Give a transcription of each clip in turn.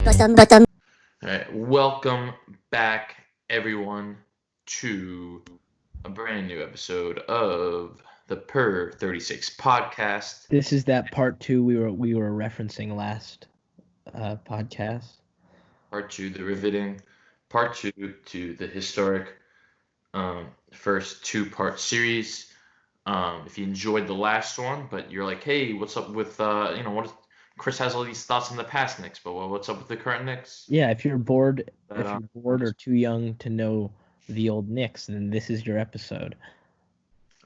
All right, welcome back, everyone, to a brand new episode of the Per 36 podcast. This is that part 2 we were referencing last podcast. Part 2, the riveting. Part 2 to the historic first 2-part series. If you enjoyed the last one, but you're like, hey, what's up with Chris has all these thoughts on the past Knicks, but what's up with the current Knicks? Yeah, if you're bored, or too young to know the old Knicks, then this is your episode.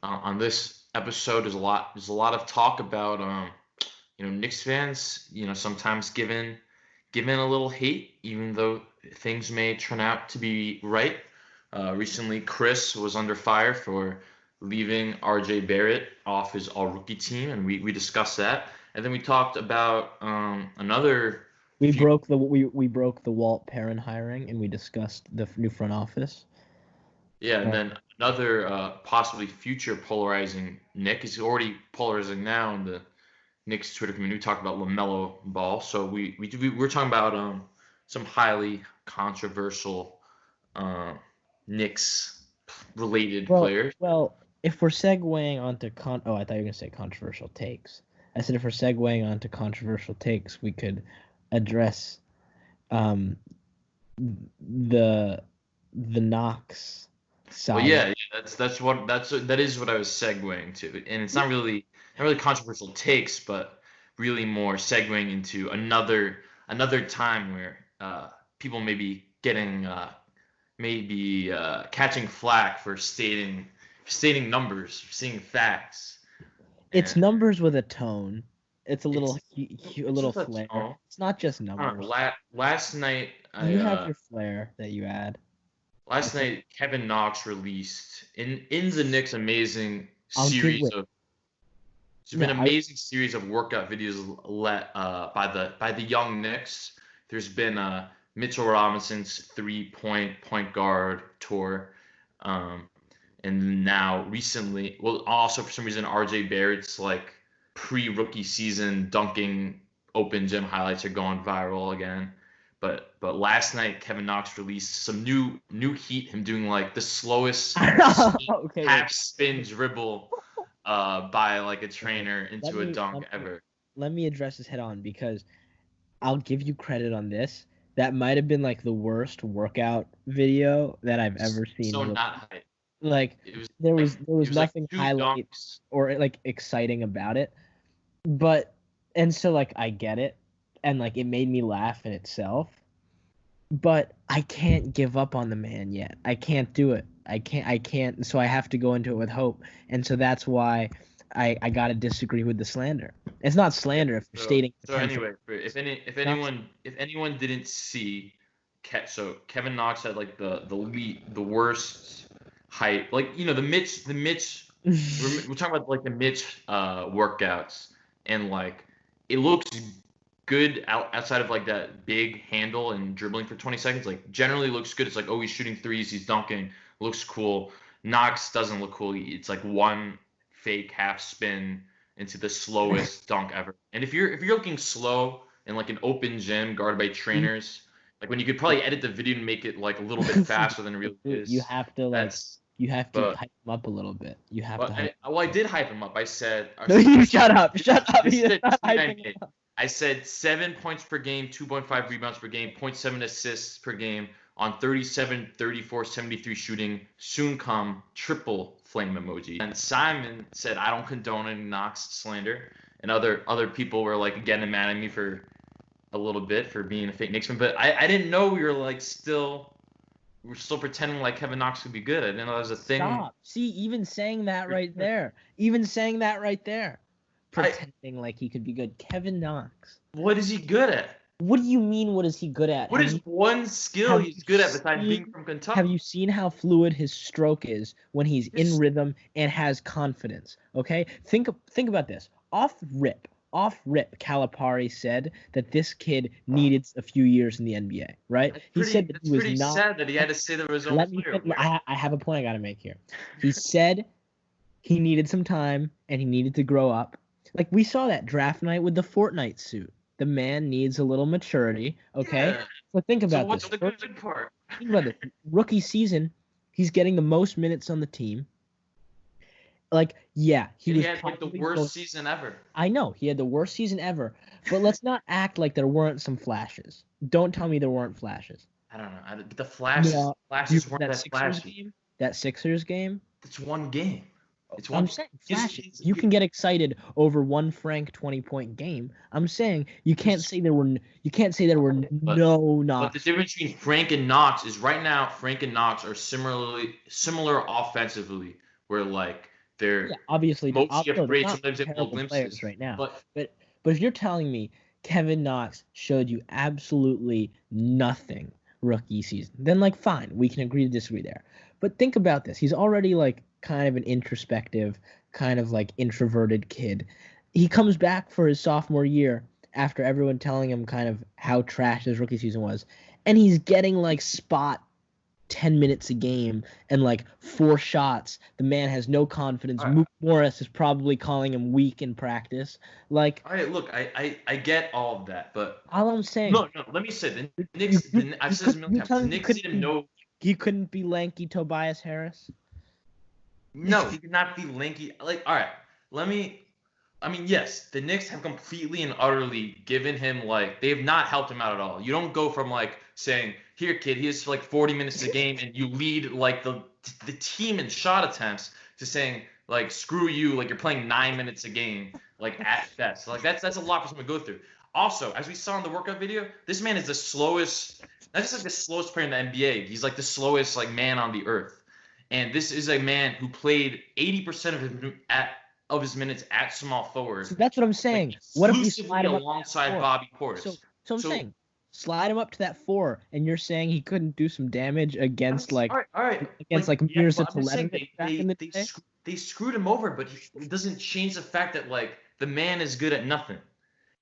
On this episode, there's a lot of talk about Knicks fans, sometimes given a little hate, even though things may turn out to be right. Recently, Chris was under fire for leaving RJ Barrett off his all-rookie team, and we discussed that. And then we talked about another. We broke the Walt Perrin hiring, and we discussed the new front office. Yeah, and then another possibly future polarizing Knick is already polarizing now in the Knicks Twitter community. We talked about LaMelo Ball, so we're talking about some highly controversial Knicks related players. Well, if we're segueing onto I thought you were gonna say controversial takes. I said if we're segueing onto controversial takes, we could address the Knox side. Well, yeah, that is what I was segueing to, and it's not really controversial takes, but really more segueing into another time where people may be getting catching flack for stating numbers, seeing facts. It's numbers with a tone. It's a little flair. It's not just numbers. Last night, you have your flair that you add. Last night, Kevin Knox released in the Knicks amazing series of. There's been an amazing series of workout videos let by the young Knicks. There's been Mitchell Robinson's 3-point guard tour. And now recently, also for some reason, RJ Barrett's like pre-rookie season dunking open gym highlights are going viral again. But last night, Kevin Knox released some new heat, him doing like the slowest half spin dribble by like a trainer into a dunk ever. Let me address this head on, because I'll give you credit on this. That might have been like the worst workout video that I've ever seen. So not hype. Like there was nothing highlight or like exciting about it, and so like I get it, and like it made me laugh in itself, but I can't give up on the man yet. I can't do it. I can't. So I have to go into it with hope, and so that's why I gotta disagree with the slander. It's not slander if you're stating. So anyway, if anyone didn't see, so Kevin Knox had like the worst hype, like the Mitch we're talking about like the Mitch workouts, and like it looks good outside of like that big handle and dribbling for 20 seconds. Like generally looks good. It's like, oh, he's shooting threes, he's dunking, looks cool. Knox doesn't look cool. It's like one fake half spin into the slowest dunk ever. And if you're looking slow in like an open gym guarded by trainers, like when you could probably edit the video and make it like a little bit faster than it really is. You have to hype him up a little bit. You have to. I did hype him up. I said. No, you shut up. I said 7 points per game, 2.5 rebounds per game, 0.7 assists per game on 37, 34, 73 shooting. Soon come triple flame emoji. And Simon said, I don't condone any Knox slander. And other people were like getting mad at me for a little bit for being a fake Knicks fan. But I didn't know we were like we're still pretending like Kevin Knox could be good. I didn't know that was a thing. Stop. See, even saying that right there. Pretending like he could be good. Kevin Knox. What is he good at? What do you mean, what is he good at? What is one skill he's good at besides being from Kentucky? Have you seen how fluid his stroke is when he's in rhythm and has confidence? Okay? Think about this. Off rip, Calipari said that this kid needed a few years in the NBA, right? He said that he was pretty sad that he had to say that was his own player. I have a point I got to make here. He said he needed some time and he needed to grow up. Like we saw that draft night with the Fortnite suit The man needs a little maturity. Okay. Yeah. So think about So what's this. the good part? Think about this. Rookie season, he's getting the most minutes on the team. Like, yeah, he had like the worst season ever. I know he had the worst season ever, but let's not act like there weren't some flashes. Don't tell me there weren't flashes. I don't know. The flashes weren't that flashy. Game, that Sixers game. It's one game. I'm saying flashes. You can get excited over one Frank 20-point game. I'm saying you can't say there were no Knox. But the difference between Frank and Knox is right now Frank and Knox are similar offensively, where like they're obviously mostly afraid sometimes they pull glimpses right now. But if you're telling me Kevin Knox showed you absolutely nothing rookie season, then like fine, we can agree to disagree there. But think about this. He's already like kind of an introspective, kind of like introverted kid. He comes back for his sophomore year after everyone telling him kind of how trash his rookie season was, and he's getting like spot 10 minutes a game and like 4 shots. The man has no confidence. Mook Morris is probably calling him weak in practice. Like, all right, look, I get all of that, but all I'm saying. No, let me say the Knicks. I've said this a million times. The Knicks didn't know. He couldn't be lanky Tobias Harris. No, he could not be lanky. Like, all right, yes, the Knicks have completely and utterly given him, like, they have not helped him out at all. You don't go from, like, saying, here, kid, he has, like, 40 minutes a game, and you lead, like, the team in shot attempts to saying, like, screw you, like, you're playing 9 minutes a game, like, at best. Like, that's a lot for someone to go through. Also, as we saw in the workout video, this man is the slowest, not just, like, the slowest player in the NBA. He's, like, the slowest, like, man on the earth. And this is a man who played 80% of his minutes at small forward. So that's what I'm saying. Like, what if we slide him alongside Bobby Portis? So I'm saying, slide him up to that 4, and you're saying he couldn't do some damage against like against like Mirza Teletovic back in the day? They screwed him over, but it doesn't change the fact that like the man is good at nothing.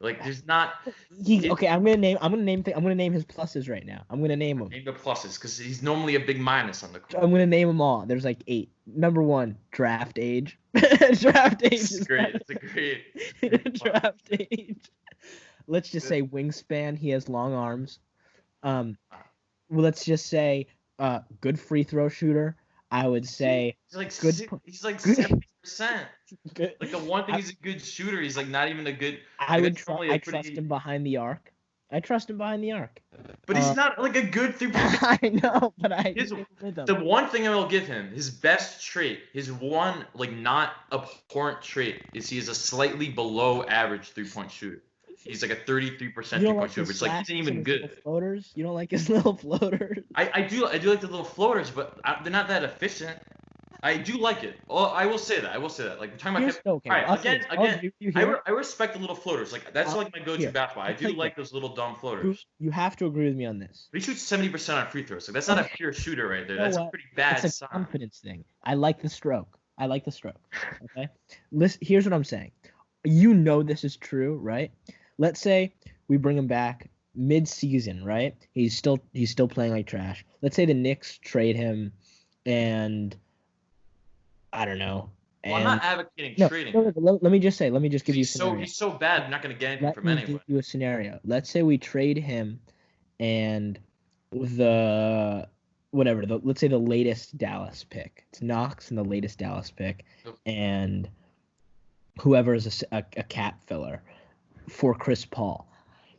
Like there's not. Okay, I'm gonna name his pluses right now. I'm gonna name them. Name the pluses because he's normally a big minus on the court. I'm gonna name them all. There's like 8. Number 1, draft age. Draft age. It's great. It's a great draft age. Let's just say wingspan. He has long arms. Well, let's just say good free throw shooter. I would say he's like 70%. Like the one thing he's a good shooter. He's like not even a good. I trust him behind the arc. But he's not like a good 3-point. I know, but the one thing I will give him, his best trait, his one like not abhorrent trait, is he is a slightly below average 3-point shooter. He's like a 33% 3-point shooter. It's like he's not even good. Floaters? You don't like his little floaters? I do like the little floaters, but they're not that efficient. I do like it. Well, I will say that. Like we're talking about. All right, again, I respect the little floaters. Like that's like my go-to basketball. I do like those little dumb floaters. You have to agree with me on this. But he shoots 70% on free throws. Like that's not a pure shooter right there. That's a pretty bad sign. It's a confidence thing. I like the stroke. Okay. Listen, here's what I'm saying. You know this is true, right? Let's say we bring him back mid-season, right? He's still playing like trash. Let's say the Knicks trade him, and I don't know. Well, I'm not advocating trading. No, let me just give you a scenario. He's so bad, I'm not going to get anything from anyone. Let me give you a scenario. Let's say we trade him, and let's say the latest Dallas pick. It's Knox and the latest Dallas pick, and whoever is a cap filler for Chris Paul.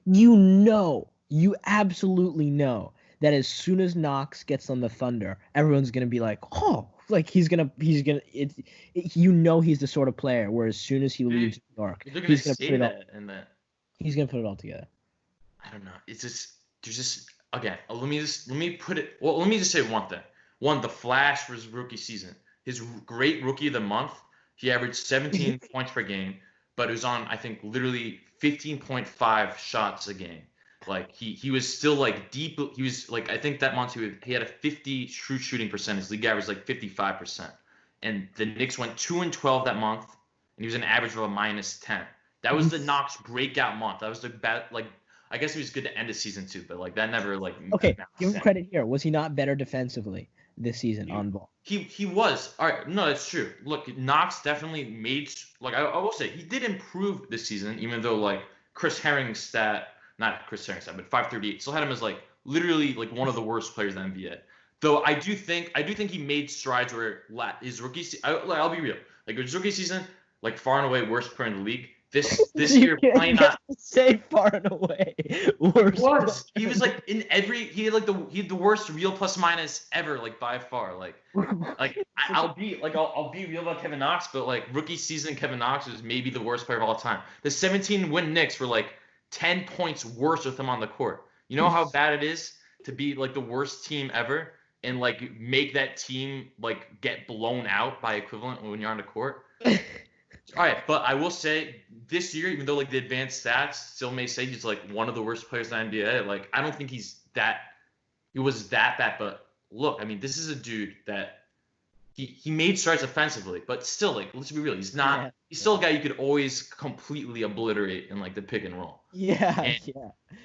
You absolutely know that as soon as Knox gets on the Thunder, everyone's gonna be like, oh, like he's gonna. He's the sort of player where as soon as he leaves New York, he's gonna put it all. He's gonna put it all together. I don't know. It's just there's just again. Let me just say one thing. One, the flash for his rookie season. His great rookie of the month. He averaged 17 points per game, but it was on I think literally 15.5 shots a game. Like he was still like deep. He was like I think that month he had a 50 true shooting percentage. League average like 55%. And the Knicks went 2-12 that month, and he was an average of a -10. That was the Knox breakout month. That was the bad. Like I guess he was good to end the season too, but like that never like. Okay, give him credit here. Was he not better defensively this season on ball? He was. All right, no, that's true. Look, Knox definitely made like I will say he did improve this season, even though like Chris Herring's stat, not Chris Herring's stat, but 538. Still had him as like literally like one of the worst players in the NBA. Though I do think he made strides where his rookie I'll be real. Like his rookie season, like far and away worst player in the league. This year probably not. Say far and away worst. He was like he had the worst real plus minus ever, like by far. Like I'll be real about Kevin Knox, but like rookie season Kevin Knox was maybe the worst player of all time. The 17-win Knicks were like 10 points worse with him on the court. You know how bad it is to be like the worst team ever and like make that team like get blown out by equivalent when you're on the court. All right, but I will say this year, even though like the advanced stats still may say he's like one of the worst players in the NBA, like I don't think he was that bad. But look, I mean, this is a dude that he made strides offensively, but still, like, let's be real, he's not. Yeah. He's still a guy you could always completely obliterate in like the pick and roll. Yeah.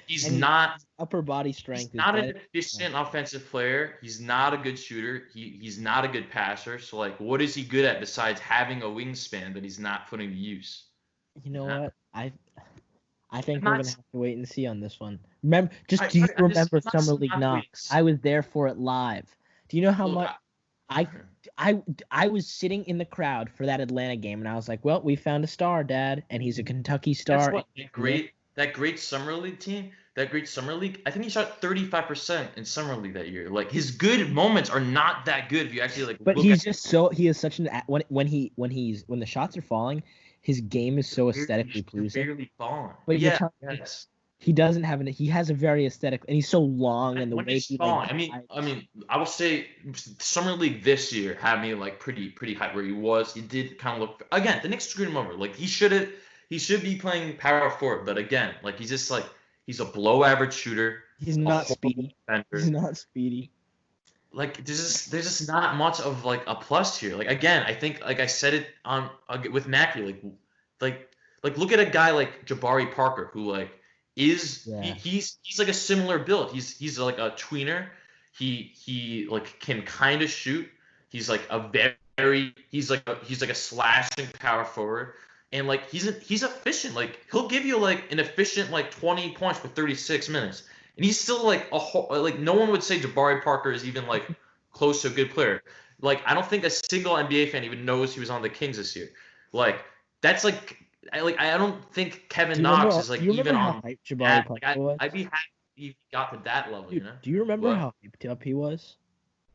He's not upper body strength. He's not an efficient offensive player. He's not a good shooter. He's not a good passer. So like, what is he good at besides having a wingspan that he's not putting to use? You know what? I think we're gonna have to wait and see on this one. Remember, do you remember Summer League Knox? I was there for it live. Do you know how much I was sitting in the crowd for that Atlanta game, and I was like, "Well, we found a star, Dad, and he's a Kentucky star." That great summer league team, that great summer league. I think he shot 35% in summer league that year. Like his good moments are not that good if you actually like. But he's just so he is such an when the shots are falling, his game is so aesthetically pleasing. Barely falling. But yes. He doesn't have he has a very aesthetic, and he's so long, and the way he like, I mean, I will say summer league this year had me like pretty hyped where he was. He did kind of look again. The Knicks screwed him over. Like he should be playing power forward, but again, like he's just like he's a below average shooter. He's not speedy. He's not speedy. Like there's just not much of like a plus here. Like again, I think like I said it on with Macri, like look at a guy like Jabari Parker who like. He's like a similar build. He's like a tweener. He like can kind of shoot. He's like he's like a slashing power forward, and like he's efficient. Like he'll give you like an efficient like 20 points for 36 minutes, and he's still like like no one would say Jabari Parker is even like close to a good player. Like I don't think a single NBA fan even knows he was on the Kings this year. Like that's like. I don't think Kevin Knox is like even on that. Like, I'd be happy if he got to that level. You know? Do you remember how hyped up he was?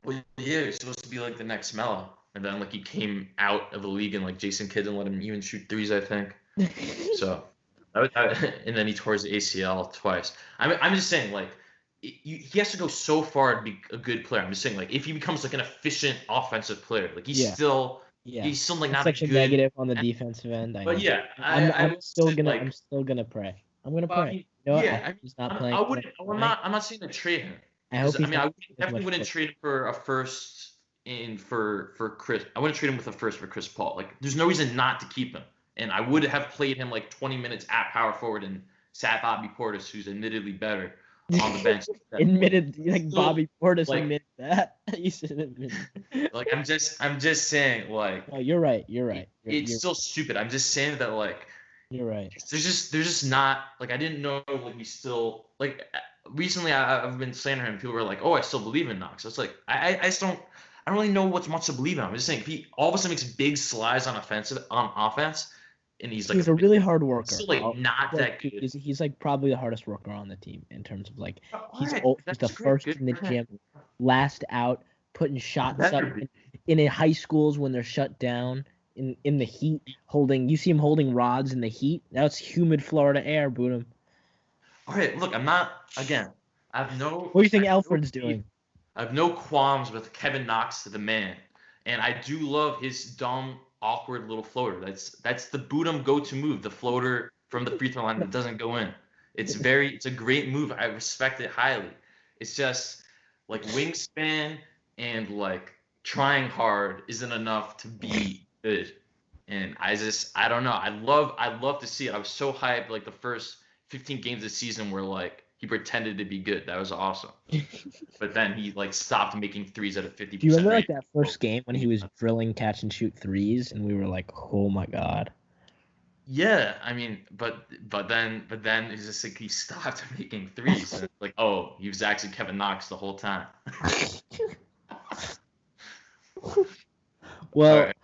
Well, yeah, he was supposed to be like the next Melo, and then like he came out of the league and like Jason Kidd didn't let him even shoot threes. I think so. And then he tore his ACL twice. I'm just saying like he has to go so far to be a good player. I'm just saying like if he becomes like an efficient offensive player, like he's still. Yeah, he's still like not such good. A negative on the defensive end. But yeah, I'm still gonna pray. I'm gonna pray. You know he's not playing. I'm not saying to trade him. I definitely wouldn't trade him for a first for Chris. I wouldn't trade him with a first for Chris Paul. Like, there's no reason not to keep him. And I would have played him like 20 minutes at power forward and sat Bobby Portis, who's admittedly better, on the bench. Bobby Portis admitted that. You should admit. Like I'm just saying like. Oh, you're right. It's still stupid. I'm just saying that like. You're right. There's just not like I didn't know like we still like recently I've been saying to him, people were like, oh, I still believe in Knox. It's like I don't really know what's much to believe in. I'm just saying if he all of a sudden makes big slides on offense, and he's a really hard worker. Still like not that good. He's like probably the hardest worker on the team in terms of like he's the first in the gym, last out, putting shots up in high schools when they're shut down in the heat, you see him holding rods in the heat. That's humid Florida air, Bootum. All right, look, I'm not I have no. What do you think Alfred's doing? I have no qualms with Kevin Knox, the man, and I do love his dumb, awkward little floater. That's the Bootum go-to move, the floater from the free throw line that doesn't go in. It's a great move. I respect it highly. It's just like wingspan and like trying hard isn't enough to be good. And I don't know. I'd love to see it. I was so hyped like the first 15 games of the season where like he pretended to be good. That was awesome. But then he like stopped making threes at a 50%. Do you remember like that first game when he was drilling catch and shoot threes and we were like, "Oh my god." Yeah, I mean, but then it's just like he stopped making threes, and it's like, oh, he was actually Kevin Knox the whole time. All Well, right.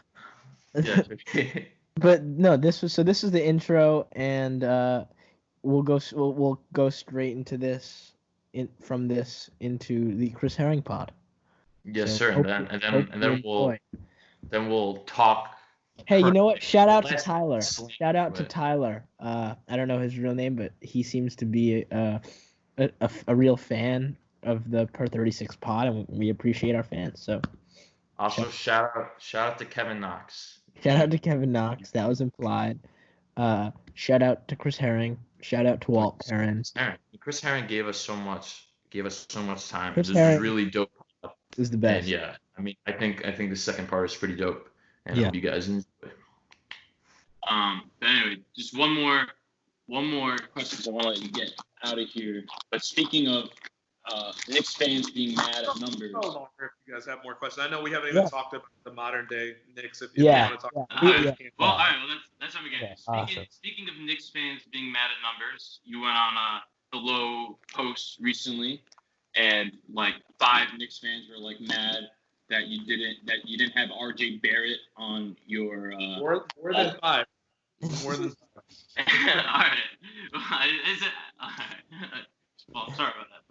Yeah. but no, this is the intro, and we'll go straight into this into the Chris Herring pod. Yes, So sir. And hope then you enjoy. we'll talk. Hey, you know what? Shout out to Last Tyler. slam Shout out to to it. Tyler. I don't know his real name, but he seems to be a real fan of the Per 36 pod, and we appreciate our fans. So Also, shout out to Kevin Knox. shout out to Kevin Knox. That was implied. Shout out to Chris Herring. Shout out to Walt Perrin. Chris Herring gave us so much time. Chris This was Herring really dope. is the And best. yeah, I mean, I think the second part is pretty dope, and I Yeah. hope you guys enjoy. But anyway, just one more question. So I want to let you get out of here. But speaking of Knicks fans being mad at numbers. Go longer if you guys have more questions. I know we haven't even talked about the modern day Knicks. If you Yeah. want to talk All about right. it, Well, all right. Well, that's how we get Yeah, it. awesome. Speaking of Knicks fans being mad at numbers, you went on the low post recently, and like 5 Knicks fans were like mad that you didn't have RJ Barrett on your. more than 5. More than 5. All right. Is it? All right. Well, sorry about that,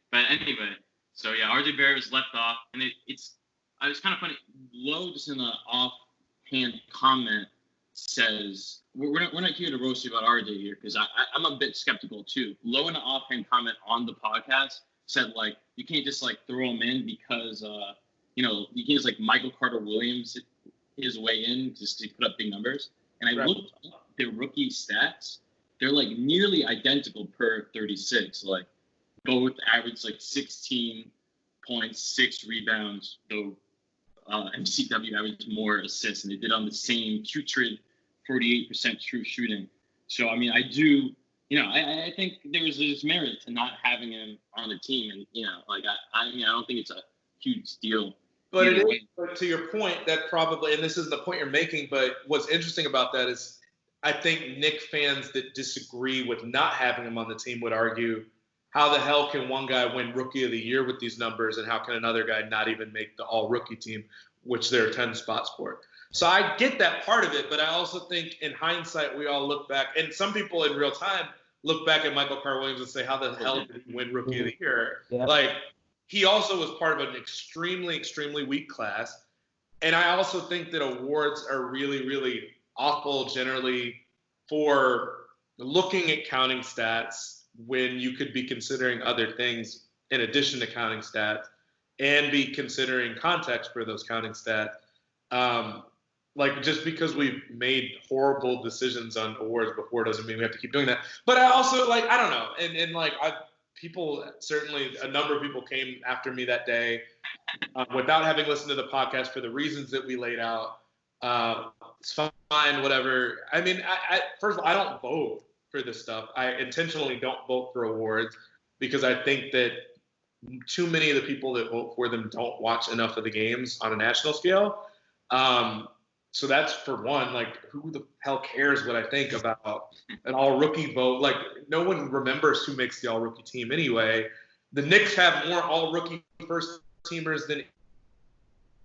but anyway, so yeah, RJ Barrett was left off, and it's kind of funny. Lowe, just in an offhand comment, says we're not here to roast you about RJ here, because I'm a bit skeptical too. Lowe, in an offhand comment on the podcast, said like you can't just like throw him in because you can't just like Michael Carter Williams his way in just to put up big numbers. And I looked up their rookie stats. They're like nearly identical per 36. Like both average like 16 points, 6 rebounds, though MCW averaged more assists, and they did on the same putrid 48% true shooting. So I mean, I do, I think there's merit to not having him on the team, and I don't think it's a huge deal. But it is, but to your point, that probably, and this isn't the point you're making, but what's interesting about that is I think Knicks fans that disagree with not having him on the team would argue, how the hell can one guy win Rookie of the Year with these numbers, and how can another guy not even make the all-rookie team, which there are 10 spots for? So I get that part of it, but I also think in hindsight we all look back, and some people in real time look back at Michael Carter Williams and say, how the hell did he win Rookie of the Year? Yeah. Like, he also was part of an extremely, extremely weak class. And I also think that awards are really, really awful generally for looking at counting stats when you could be considering other things in addition to counting stats and be considering context for those counting stats. Like, just because we've made horrible decisions on awards before doesn't mean we have to keep doing that. But I also, like, I don't know. And like, people, certainly a number of people came after me that day without having listened to the podcast for the reasons that we laid out. It's fine, whatever. I mean, first of all, I don't vote for this stuff. I intentionally don't vote for awards because I think that too many of the people that vote for them don't watch enough of the games on a national scale. So that's for one. Like, who the hell cares what I think about an all-rookie vote? Like, no one remembers who makes the all-rookie team anyway. The Knicks have more all-rookie first-teamers than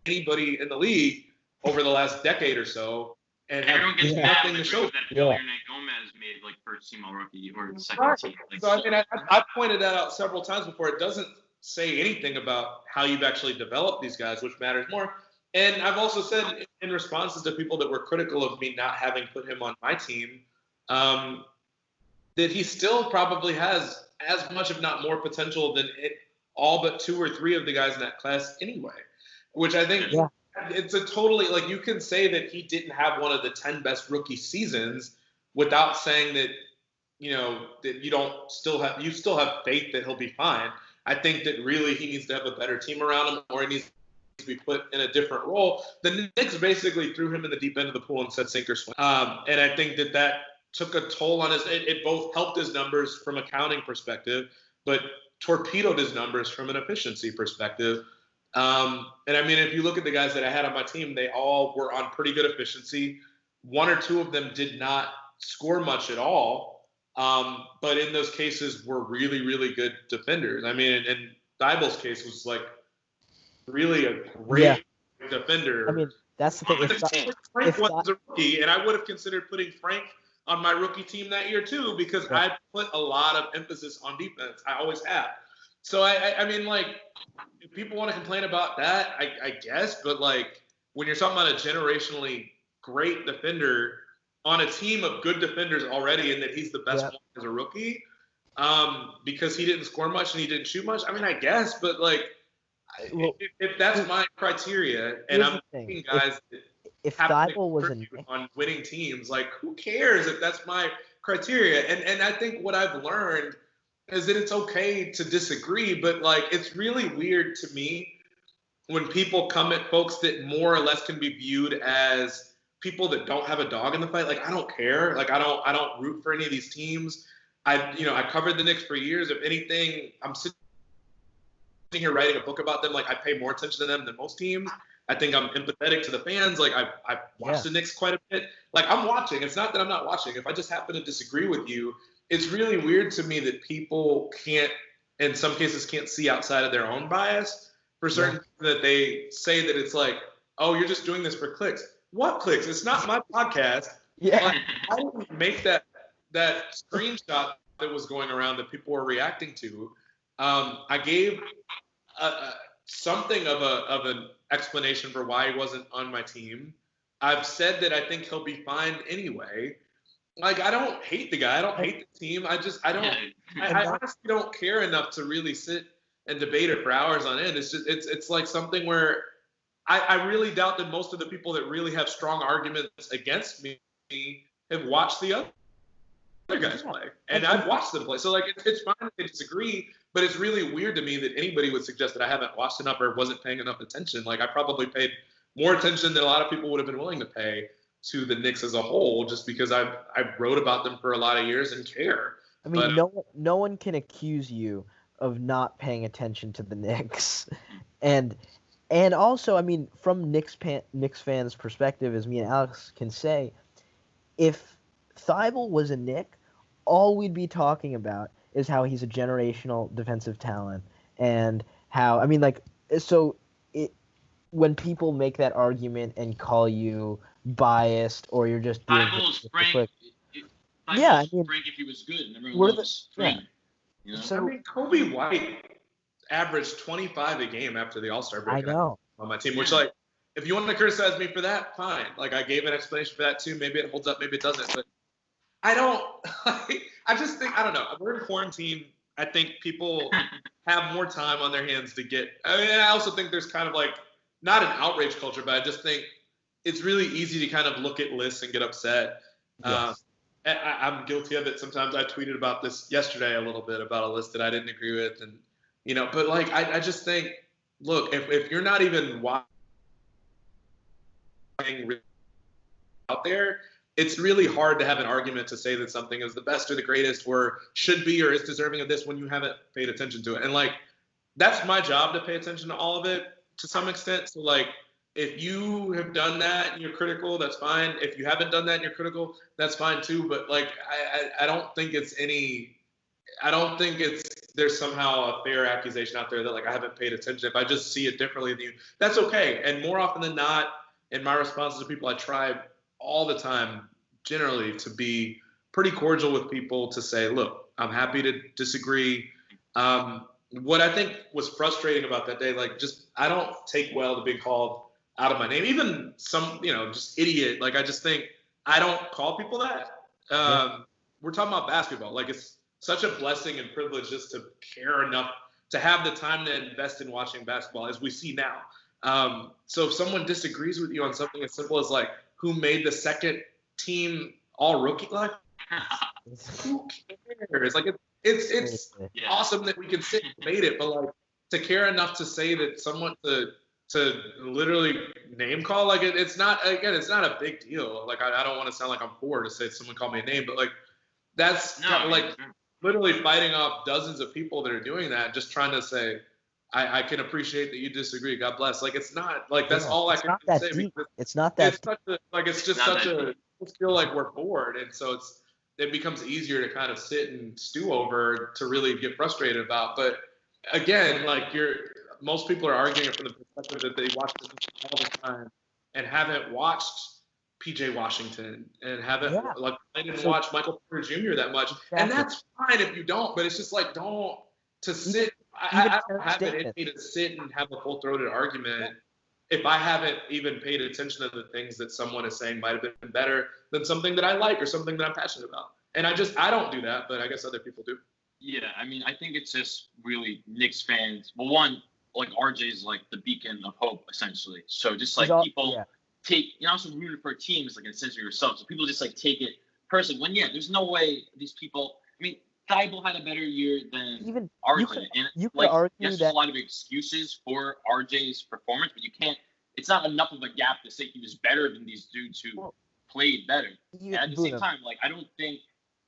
anybody in the league over the last decade or so, and everyone gets mad nothing to show. That Gomez made like first-team all-rookie or second team. Like, so I mean, I pointed that out several times before. It doesn't say anything about how you've actually developed these guys, which matters more. And I've also said in responses to people that were critical of me not having put him on my team, that he still probably has as much, if not more, potential than all but 2 or 3 of the guys in that class anyway. Which I think it's a totally, like, you can say that he didn't have one of the 10 best rookie seasons without saying that, that you still have faith that he'll be fine. I think that really he needs to have a better team around him, or he needs to be put in a different role. The Knicks basically threw him in the deep end of the pool and said sink or swim. And I think that took a toll on it both helped his numbers from a counting perspective, but torpedoed his numbers from an efficiency perspective. And I mean, if you look at the guys that I had on my team, they all were on pretty good efficiency. one or two of them did not score much at all. But in those cases were really, really good defenders. I mean, and Thibault's case was like really a great defender. I mean, that's the thing. Frank was a rookie, and I would have considered putting Frank on my rookie team that year too, because I put a lot of emphasis on defense. I always have. So I mean, like, if people want to complain about that, I guess, but like when you're talking about a generationally great defender on a team of good defenders already, and that he's the best one as a rookie, because he didn't score much and he didn't shoot much. I mean, I guess, but like, if that's my criteria, and I'm thinking guys if Thibault was on winning teams, like, who cares if that's my criteria? And I think what I've learned is that it's okay to disagree, but like, it's really weird to me when people come at folks that more or less can be viewed as people that don't have a dog in the fight. Like, I don't care. Like, I don't root for any of these teams. I covered the Knicks for years. If anything, I'm sitting here writing a book about them. Like, I pay more attention to them than most teams. I think I'm empathetic to the fans. Like, I watch the Knicks quite a bit. Like, I'm watching. It's not that I'm not watching. If I just happen to disagree with you, it's really weird to me that people can't, in some cases, can't see outside of their own bias for certain that they say that it's like, oh, you're just doing this for clicks. What clicks? It's not my podcast. Yeah. Like, I didn't make that screenshot that was going around that people were reacting to. I gave something of an explanation for why he wasn't on my team. I've said that I think he'll be fine anyway. Like, I don't hate the guy. I don't hate the team. I honestly don't care enough to really sit and debate it for hours on end. It's just, it's like something where I really doubt that most of the people that really have strong arguments against me have watched the other guys play. And I've watched them play. So, like, it's fine if they disagree, but it's really weird to me that anybody would suggest that I haven't watched enough or wasn't paying enough attention. Like, I probably paid more attention than a lot of people would have been willing to pay to the Knicks as a whole, just because I wrote about them for a lot of years and care. I mean, no one can accuse you of not paying attention to the Knicks. And also, I mean, from Knicks fans' perspective, as me and Alex can say, if Thibault was a Knick, all we'd be talking about is how he's a generational defensive talent, and how, I mean, like, so when people make that argument and call you biased, or you're just doing Frank. Yeah, I mean, Frank, if he was good, and everyone loves Frank. You know? So, I mean, Kobe White averaged 25 a game after the All-Star break. I know. On my team, which, like, if you want to criticize me for that, fine. Like, I gave an explanation for that too. Maybe it holds up, maybe it doesn't. But I don't. I just think, I don't know. We're in quarantine. I think people have more time on their hands to get. I mean, I also think there's kind of like not an outrage culture, but I just think it's really easy to kind of look at lists and get upset. Yes. I'm guilty of it. Sometimes I tweeted about this yesterday a little bit about a list that I didn't agree with, and but like I just think, look, if you're not even watching out there, it's really hard to have an argument to say that something is the best or the greatest or should be or is deserving of this when you haven't paid attention to it. And like, that's my job to pay attention to all of it to some extent. So like, if you have done that and you're critical, that's fine. If you haven't done that and you're critical, that's fine too. But like, I don't think there's somehow a fair accusation out there that like I haven't paid attention. If I just see it differently than you, that's okay. And more often than not, in my responses to people, I try all the time, generally, to be pretty cordial with people, to say, look, I'm happy to disagree. What I think was frustrating about that day, like, just I don't take well to being called out of my name, even some, just idiot. Like, I just think I don't call people that. We're talking about basketball. Like, it's such a blessing and privilege just to care enough to have the time to invest in watching basketball, as we see now. So if someone disagrees with you on something as simple as like who made the second team all rookie, like, who cares? Like, it's awesome that we can sit and debate it, but like, to care enough to say that someone to literally name call, like, it's not a big deal. Like, I don't want to sound like I'm poor to say someone called me a name, but like, that's literally fighting off dozens of people that are doing that, just trying to say, I can appreciate that you disagree. God bless. Like, it's not like that's all I can say. It's not that. It's just such a just feel like we're bored, and so it becomes easier to kind of sit and stew over to really get frustrated about. But again, like most people are arguing it from the perspective that they watch this all the time and haven't watched PJ Washington and I didn't watch Michael Porter Jr. that much. Exactly. And that's fine if you don't, but it's just like to sit. I don't have it in me to sit and have a full-throated argument if I haven't even paid attention to the things that someone is saying might have been better than something that I like or something that I'm passionate about. And I don't do that, but I guess other people do. Yeah, I mean, I think it's just really Knicks fans. Well, one, like RJ is like the beacon of hope, essentially. So just like people take, also rooting for a team is like a sense of yourself. So people just like take it personally. When there's no way these people. I mean, Thibault had a better year than even RJ. You could argue there's a lot of excuses for RJ's performance, but you can't. It's not enough of a gap to say he was better than these dudes who played better. And at the same time, like I don't think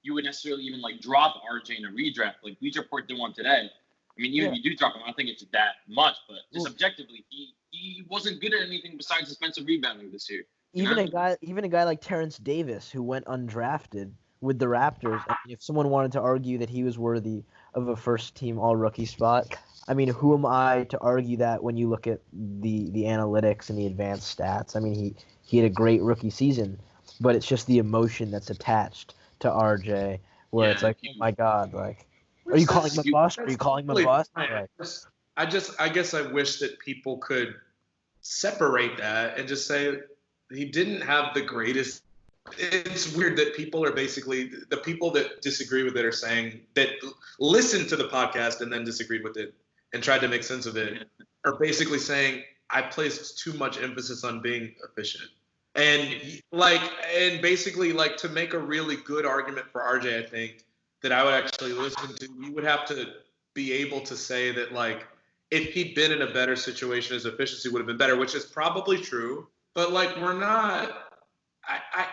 you would necessarily even like drop RJ in a redraft. Like Bleacher Report did one today. I mean, even if you do drop him, I don't think it's that much. But just objectively, he wasn't good at anything besides defensive rebounding this year. Even a guy like Terrence Davis, who went undrafted with the Raptors. I mean, if someone wanted to argue that he was worthy of a first-team All-Rookie spot, I mean, who am I to argue that when you look at the analytics and the advanced stats? I mean, he had a great rookie season, but it's just the emotion that's attached to RJ, where it's like, oh my God, like, are you calling him a bust? Are you calling him a bust? I guess I wish that people could separate that and just say he didn't have the greatest. It's weird that people are basically the people that disagree with it are saying that listened to the podcast and then disagreed with it and tried to make sense of it are basically saying I placed too much emphasis on being efficient. And basically to make a really good argument for RJ, I think that I would actually listen to, you would have to be able to say that like if he'd been in a better situation, his efficiency would have been better, which is probably true. But like we're not.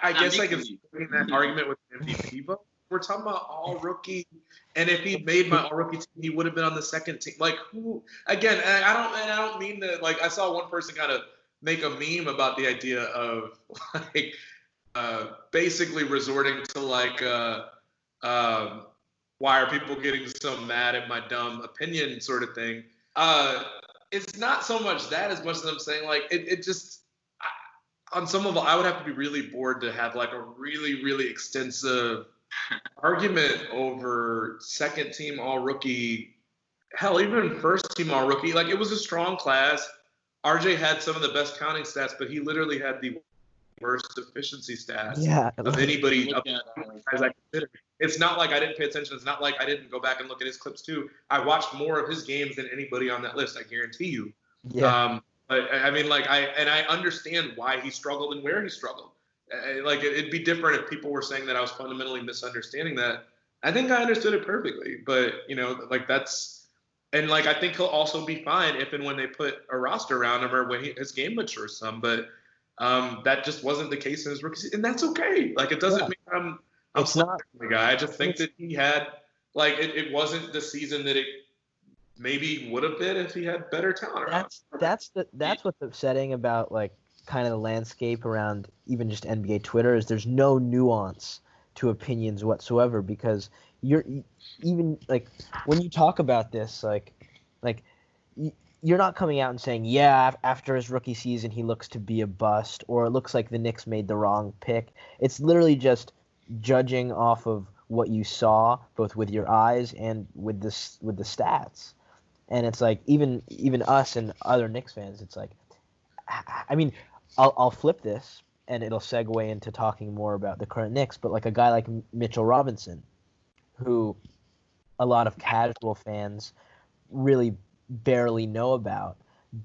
I guess I can bring that argument with MVP, but we're talking about all rookie. And if he made my all rookie team, he would have been on the second team. Like who? Again, and I don't mean to like. I saw one person kind of make a meme about the idea of like basically resorting to like why are people getting so mad at my dumb opinion sort of thing. It's not so much that as much as I'm saying like it just. On some level, I would have to be really bored to have like a really, really extensive argument over second team all rookie. Hell, even first team all rookie. Like it was a strong class. RJ had some of the best counting stats, but he literally had the worst efficiency stats of anybody as I consider. It's not like I didn't pay attention. It's not like I didn't go back and look at his clips too. I watched more of his games than anybody on that list. I guarantee you. Yeah. I mean, I understand why he struggled and where he struggled. It'd be different if people were saying that I was fundamentally misunderstanding that. I think I understood it perfectly, but that's, and I think he'll also be fine if and when they put a roster around him or when his game matures some. But that just wasn't the case in his rookie season, and that's okay. Like it doesn't mean I'm not the guy. I just think that he had it wasn't the season that it maybe would have been if he had better talent. That's what's upsetting about kind of the landscape around even just NBA Twitter is there's no nuance to opinions whatsoever because you're even when you talk about this you're not coming out and saying after his rookie season he looks to be a bust or it looks like the Knicks made the wrong pick. It's literally just judging off of what you saw both with your eyes and with the stats. And it's even us and other Knicks fans, it's I mean, I'll flip this and it'll segue into talking more about the current Knicks, but a guy like Mitchell Robinson, who a lot of casual fans really barely know about,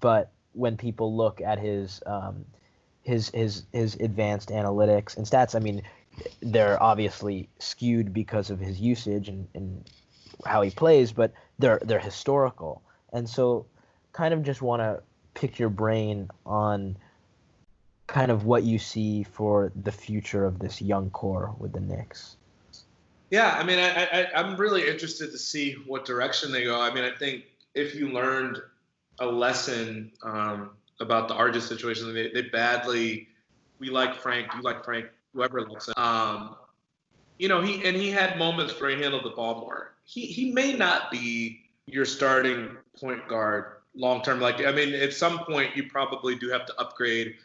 but when people look at his advanced analytics and stats, I mean, they're obviously skewed because of his usage and how he plays, but they're historical. And so kind of just want to pick your brain on kind of what you see for the future of this young core with the Knicks. Yeah, I mean, I'm really interested to see what direction they go. I mean, I think if you learned a lesson about the RJ situation, they badly, we like Frank, you like Frank, whoever likes him. He had moments where he handled the ball more. He may not be your starting point guard long term. At some point you probably do have to upgrade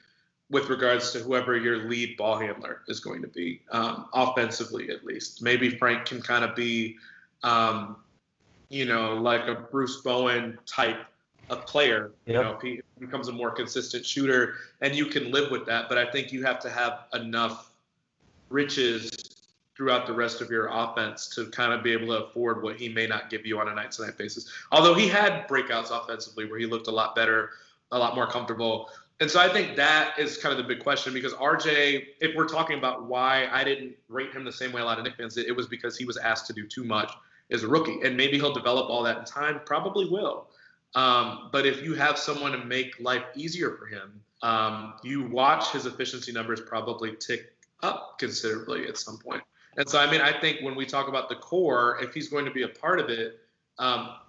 with regards to whoever your lead ball handler is going to be, offensively at least. Maybe Frank can kind of be, like a Bruce Bowen type of player. Yep. If he becomes a more consistent shooter, and you can live with that. But I think you have to have enough riches throughout the rest of your offense to kind of be able to afford what he may not give you on a night-to-night basis. Although he had breakouts offensively where he looked a lot better, a lot more comfortable. And so I think that is kind of the big question, because RJ, if we're talking about why I didn't rate him the same way a lot of Knicks fans did, it was because he was asked to do too much as a rookie. And maybe he'll develop all that in time, probably will. But if you have someone to make life easier for him, you watch his efficiency numbers probably tick up considerably at some point. And so, I think when we talk about the core, if he's going to be a part of it,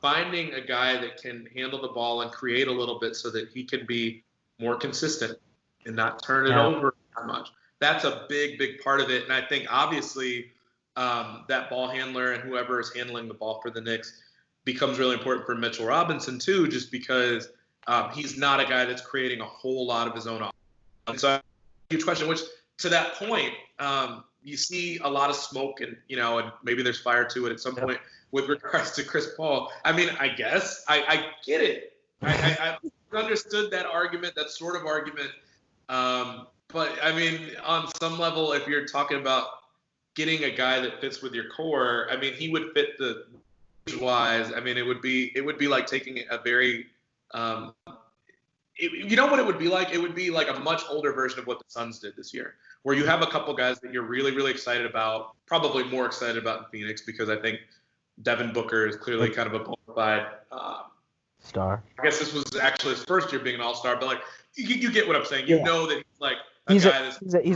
finding a guy that can handle the ball and create a little bit so that he can be more consistent and not turn it over that much. That's a big, big part of it. And I think obviously that ball handler and whoever is handling the ball for the Knicks becomes really important for Mitchell Robinson too, just because he's not a guy that's creating a whole lot of his own offense. And so huge question, which to that point, you see a lot of smoke and maybe there's fire to it at some point with regards to Chris Paul. I guess I get it. I understood that argument, that sort of argument. But on some level, if you're talking about getting a guy that fits with your core, he would fit the wise. It would be like taking a very, you know what it would be like? It would be like a much older version of what the Suns did this year, where you have a couple guys that you're really, really excited about, probably more excited about in Phoenix, because I think Devin Booker is clearly kind of a bona fide star. I guess this was actually his first year being an all-star, but you get what I'm saying. You know that he's like he's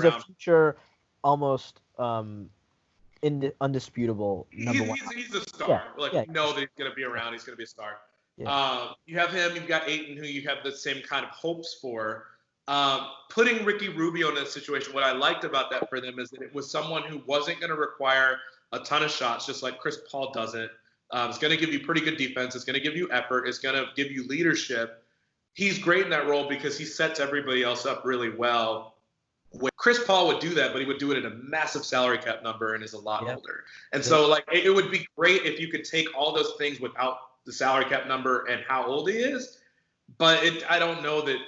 a future, almost undisputable number one. He's a star. You know that he's going to be around. He's going to be a star. Yeah. You have him. You've got Ayton, who you have the same kind of hopes for. Putting Ricky Rubio in that situation, what I liked about that for them is that it was someone who wasn't going to require a ton of shots, just like Chris Paul doesn't. It's going to give you pretty good defense. It's going to give you effort. It's going to give you leadership. He's great in that role because he sets everybody else up really well. Chris Paul would do that, but he would do it at a massive salary cap number and is a lot older. And so, it would be great if you could take all those things without the salary cap number and how old he is. But I don't know that,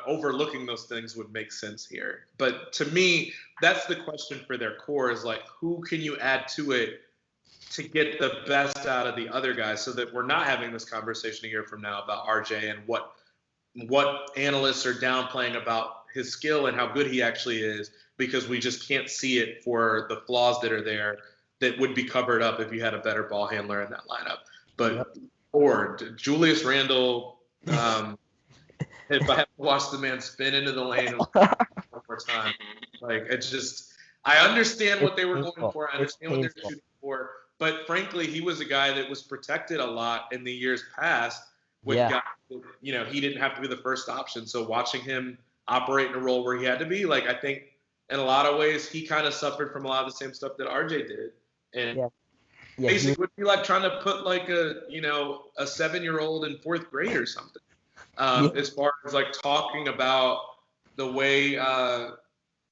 overlooking those things would make sense here. But to me, that's the question for their core is who can you add to it to get the best out of the other guys, so that we're not having this conversation a year from now about RJ and what analysts are downplaying about his skill and how good he actually is, because we just can't see it for the flaws that are there that would be covered up if you had a better ball handler in that lineup. But or Julius Randle, if I have to watch the man spin into the lane one more time, I understand what they were going for. I understand what they're shooting for. But frankly, he was a guy that was protected a lot in the years past with guys that, he didn't have to be the first option. So watching him operate in a role where he had to be, I think in a lot of ways, he kind of suffered from a lot of the same stuff that RJ did. And basically it would be like trying to put a 7-year-old in 4th grade or something. As far as talking about the way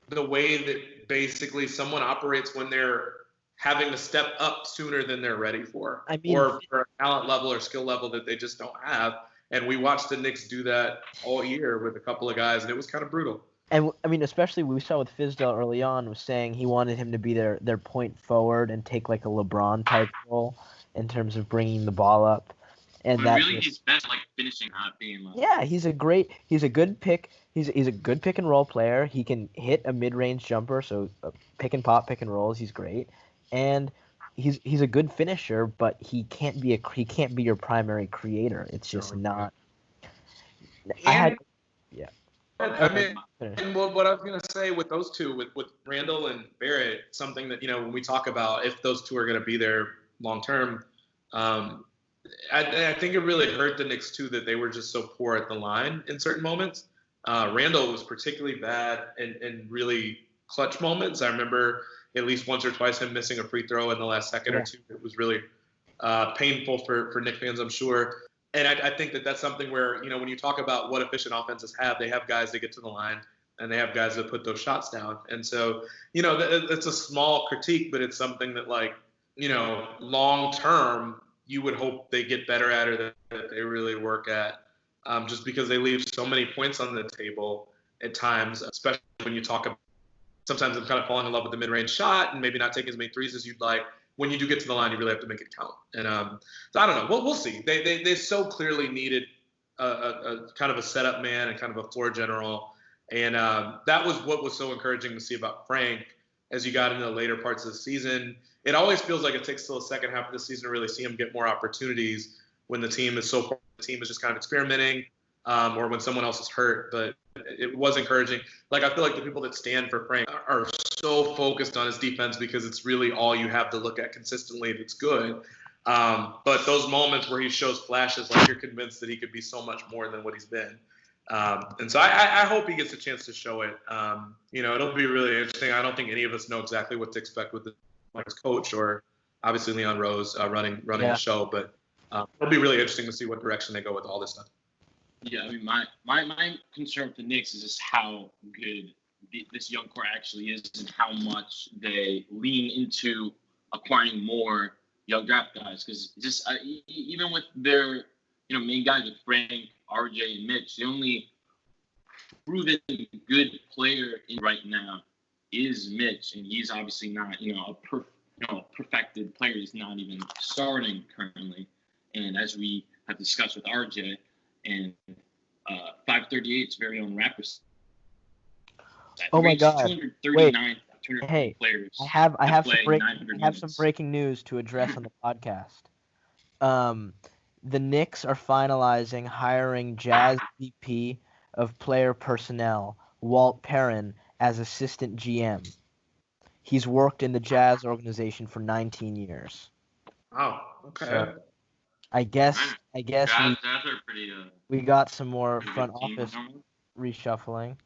that basically someone operates when they're having to step up sooner than they're ready for, or for a talent level or skill level that they just don't have. And we watched the Knicks do that all year with a couple of guys, and it was kind of brutal. And especially we saw with Fizdale early on, was saying he wanted him to be their point forward and take a LeBron type role in terms of bringing the ball up. And that's really his best finishing, not being he's a good pick. He's a good pick and roll player. He can hit a mid-range jumper, so pick and pop, pick and rolls. He's great. And he's a good finisher, but he can't be your primary creator. It's just not. And what I was gonna say with those two, with Randall and Barrett, something that when we talk about if those two are gonna be there long term, I think it really hurt the Knicks too that they were just so poor at the line in certain moments. Randall was particularly bad and really clutch moments. I remember at least once or twice him missing a free throw in the last second or two. It was really painful for Knicks fans, I'm sure. And I think that that's something where, when you talk about what efficient offenses have, they have guys that get to the line and they have guys that put those shots down. And so, it's a small critique, but it's something that, like, long term, you would hope they get better at or that they really work at, just because they leave so many points on the table at times, especially when you talk about sometimes I'm kind of falling in love with the mid-range shot and maybe not taking as many threes as you'd like. When you do get to the line, you really have to make it count. And so I don't know. We'll see. They so clearly needed a kind of a setup man and kind of a floor general. And that was what was so encouraging to see about Frank as you got into the later parts of the season. It always feels like it takes till the second half of the season to really see him get more opportunities when the team is just kind of experimenting or when someone else is hurt. But it was encouraging. Like, I feel like the people that stand for Frank are so focused on his defense because it's really all you have to look at consistently that's good. But those moments where he shows flashes, like, you're convinced that he could be so much more than what he's been. And so I hope he gets a chance to show it. It'll be really interesting. I don't think any of us know exactly what to expect with his coach or obviously Leon Rose running the show. But it'll be really interesting to see what direction they go with all this stuff. Yeah, I mean, my concern with the Knicks is just how good this young core actually is and how much they lean into acquiring more young draft guys. Because just even with their main guys with Frank, RJ, and Mitch, the only proven good player right now is Mitch, and he's obviously not a perfected player. He's not even starting currently, and as we have discussed with RJ. And 538's very own rappers. Oh my God! 239 Hey, players. I have some breaking news to address on the podcast. The Knicks are finalizing hiring Jazz VP of Player Personnel, Walt Perrin, as assistant GM. He's worked in the Jazz organization for 19 years. Oh, okay. So, I guess Jazz are pretty, we got some more front office reshuffling.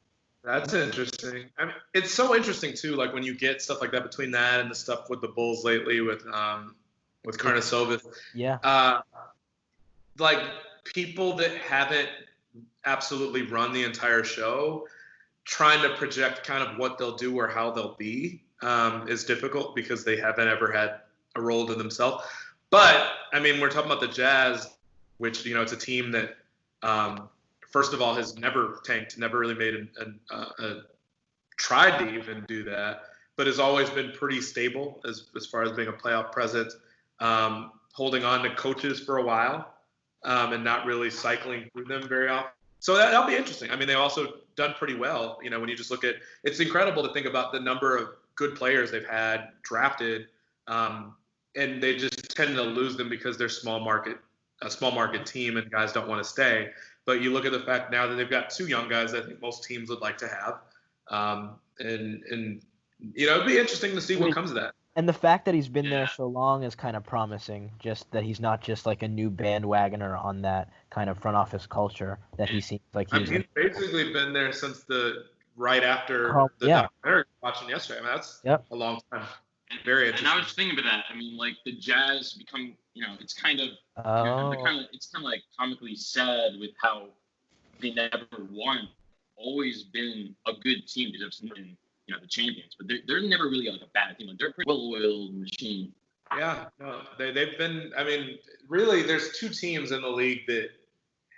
That's interesting. I mean, it's so interesting too. Like when you get stuff like that between that and the stuff with the Bulls lately with Karnisovas. Yeah. Like people that haven't absolutely run the entire show, trying to project kind of what they'll do or how they'll be is difficult because they haven't ever had a role to themselves. But, I mean, we're talking about the Jazz, which, it's a team that, first of all, has never tanked, never really made tried to even do that, but has always been pretty stable as far as being a playoff presence, holding on to coaches for a while and not really cycling through them very often. So that'll be interesting. I mean, they've also done pretty well. When you just look at – it's incredible to think about the number of good players they've had drafted, and they just tend to lose them because they're a small market team and guys don't want to stay. But you look at the fact now that they've got two young guys I think most teams would like to have. And it'd be interesting to see what comes of that. And the fact that he's been there so long is kind of promising, just that he's not just like a new bandwagoner on that kind of front office culture that he seems like he's basically been there since right after the documentary watching yesterday. I mean, that's a long time. Very interesting. And I was thinking about that. I mean, like the Jazz become, it's kind of like comically sad with how they never won. Always been a good team because they've been, the champions, but they're never really like a bad team. Like they're a pretty well-oiled machine. Yeah, no, they've been. I mean, really, there's two teams in the league that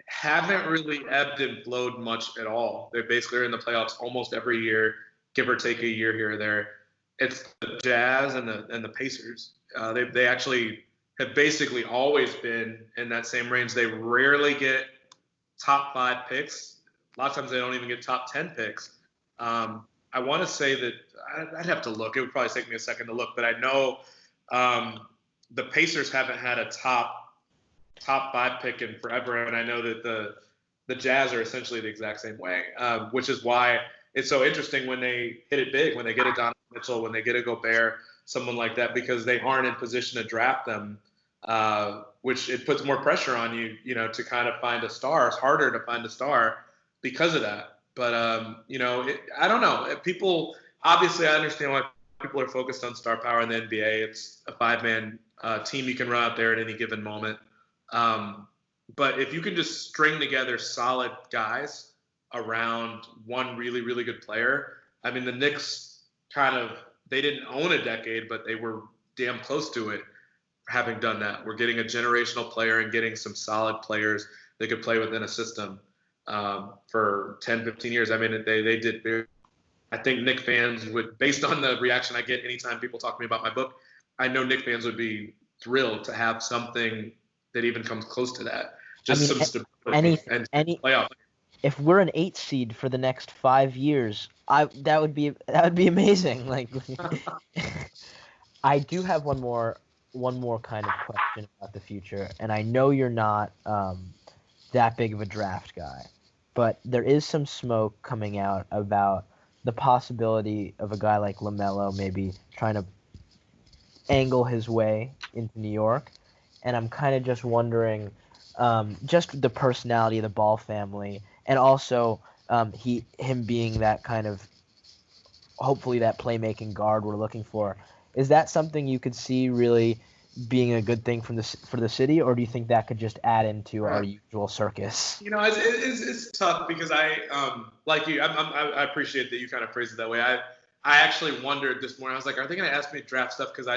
haven't really ebbed and flowed much at all. They basically are in the playoffs almost every year, give or take a year here or there. It's the Jazz and the Pacers. They actually have basically always been in that same range. They rarely get top 5 picks. A lot of times they don't even get top 10 picks. I want to say that I'd have to look. It would probably take me a second to look, but I know the Pacers haven't had a top 5 pick in forever, and I know that the Jazz are essentially the exact same way, which is why it's so interesting when they hit it big, when they get a Donovan Mitchell, when they get a Gobert, someone like that, because they aren't in position to draft them, which it puts more pressure on you, to kind of find a star. It's harder to find a star because of that. But, I don't know. People obviously I understand why people are focused on star power in the NBA. It's a 5-man team you can run out there at any given moment. But if you can just string together solid guys around one really, really good player, I mean, the Knicks they didn't own a decade, but they were damn close to it having done that. We're getting a generational player and getting some solid players that could play within a system for 10, 15 years. I mean, they did very. I think Knicks fans would, based on the reaction I get anytime people talk to me about my book, I know Knicks fans would be thrilled to have something that even comes close to that. Just some stability and playoff. If we're an 8 seed for the next 5 years, that would be amazing. Like, I do have one more kind of question about the future, and I know you're not that big of a draft guy, but there is some smoke coming out about the possibility of a guy like LaMelo maybe trying to angle his way into New York, and I'm kind of just wondering, just the personality of the Ball family, and also him being that kind of, hopefully that playmaking guard we're looking for. Is that something you could see really being a good thing for the city, or do you think that could just add into our usual circus? You know, it's tough because like you, I appreciate that you kind of phrased it that way. I actually wondered this morning. I was like, are they going to ask me to draft stuff? Because